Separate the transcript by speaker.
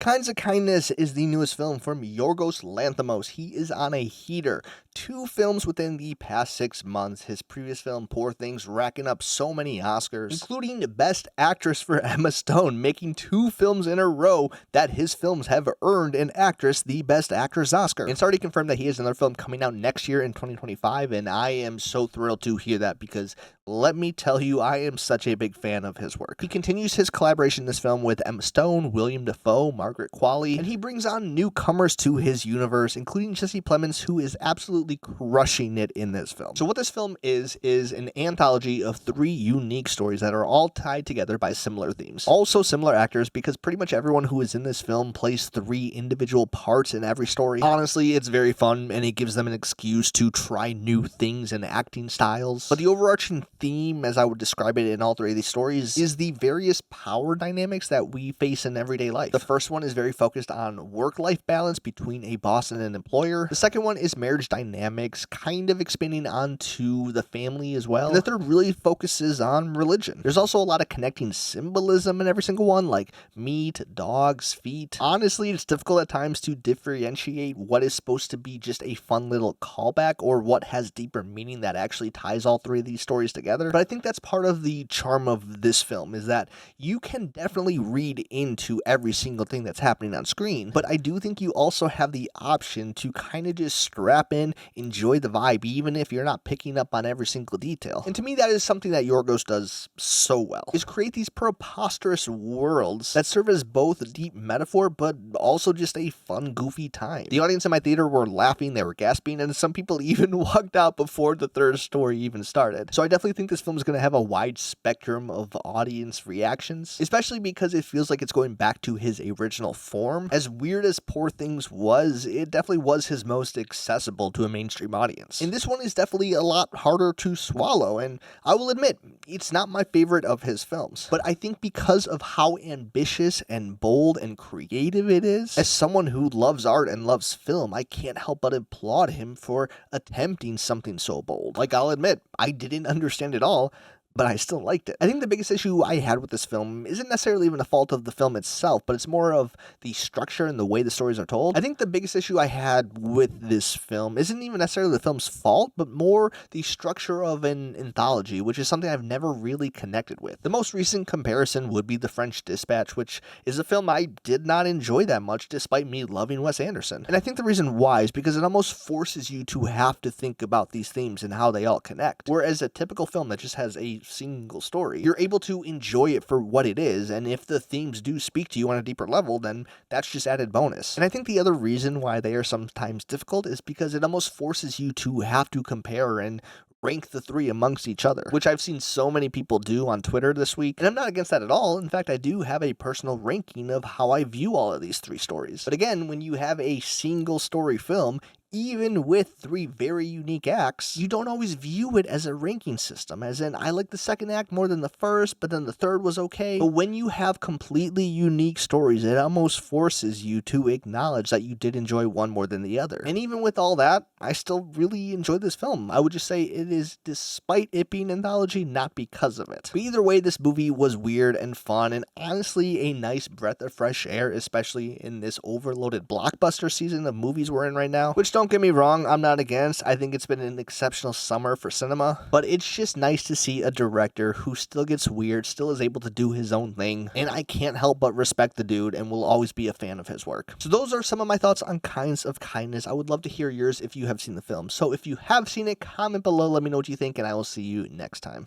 Speaker 1: Kinds of Kindness is the newest film from Yorgos Lanthimos. He is on a heater. 2 films within the past 6 months. His previous film, Poor Things, racking up so many Oscars, including Best Actress for Emma Stone, making 2 films in a row that his films have earned an actress the Best Actress Oscar. It's already confirmed that he has another film coming out next year in 2025, and I am so thrilled to hear that because let me tell you, I am such a big fan of his work. He continues his collaboration in this film with Emma Stone, Willem, Dafoe, Margaret, Qualley, and he brings on newcomers to his universe, including Plemons, who is absolutely crushing it in this film. So what this film is an anthology of 3 unique stories that are all tied together by similar themes. Also similar actors, because pretty much everyone who is in this film plays 3 individual parts in every story. Honestly, it's very fun, and it gives them an excuse to try new things and acting styles. But the overarching theme, as I would describe it in all 3 of these stories, is the various power dynamics that we face in everyday life. The first one is very focused on work-life balance between a boss and an employer. The second one is marriage dynamics, kind of expanding onto the family as well. And the third really focuses on religion. There's also a lot of connecting symbolism in every single one, like meat, dogs, feet. Honestly, it's difficult at times to differentiate what is supposed to be just a fun little callback or what has deeper meaning that actually ties all 3 of these stories together. But I think that's part of the charm of this film, is that you can definitely read into every single thing that's happening on screen, but I do think you also have the option to kind of just strap in, enjoy the vibe, even if you're not picking up on every single detail. And to me, that is something that Yorgos does so well, is create these preposterous worlds that serve as both a deep metaphor, but also just a fun, goofy time. The audience in my theater were laughing, they were gasping, and some people even walked out before the 3rd story even started. So I definitely think this film is going to have a wide spectrum of audience reactions, especially because it feels like it's going back to his original form. As weird as Poor Things was, it definitely was his most accessible to a mainstream audience. And this one is definitely a lot harder to swallow, and I will admit, it's not my favorite of his films. But I think because of how ambitious and bold and creative it is, as someone who loves art and loves film, I can't help but applaud him for attempting something so bold. Like, I'll admit, I didn't understand it all, but I still liked it. I think the biggest issue I had with this film isn't necessarily even the fault of the film itself, but it's more of the structure and the way the stories are told. I think the biggest issue I had with this film isn't even necessarily the film's fault, but more the structure of an anthology, which is something I've never really connected with. The most recent comparison would be The French Dispatch, which is a film I did not enjoy that much despite me loving Wes Anderson. And I think the reason why is because it almost forces you to have to think about these themes and how they all connect. Whereas a typical film that just has a single story, you're able to enjoy it for what it is, and if the themes do speak to you on a deeper level, then that's just added bonus. And I think the other reason why they are sometimes difficult is because it almost forces you to have to compare and rank the 3 amongst each other, which I've seen so many people do on Twitter this week, and I'm not against that at all. In fact, I do have a personal ranking of how I view all of these 3 stories. But again, when you have a single story film, even with 3 very unique acts, you don't always view it as a ranking system, as in, I like the 2nd act more than the 1st, but then the 3rd was okay. But when you have completely unique stories, it almost forces you to acknowledge that you did enjoy one more than the other. And even with all that, I still really enjoyed this film. I would just say it is, despite it being an anthology, not because of it. But either way, this movie was weird and fun, and honestly a nice breath of fresh air, especially in this overloaded blockbuster season of movies we're in right now, which don't get me wrong, I'm not against. I think it's been an exceptional summer for cinema, but it's just nice to see a director who still gets weird, still is able to do his own thing, and I can't help but respect the dude and will always be a fan of his work. So those are some of my thoughts on Kinds of Kindness. I would love to hear yours if you have seen the film. So if you have seen it, comment below, let me know what you think, and I will see you next time.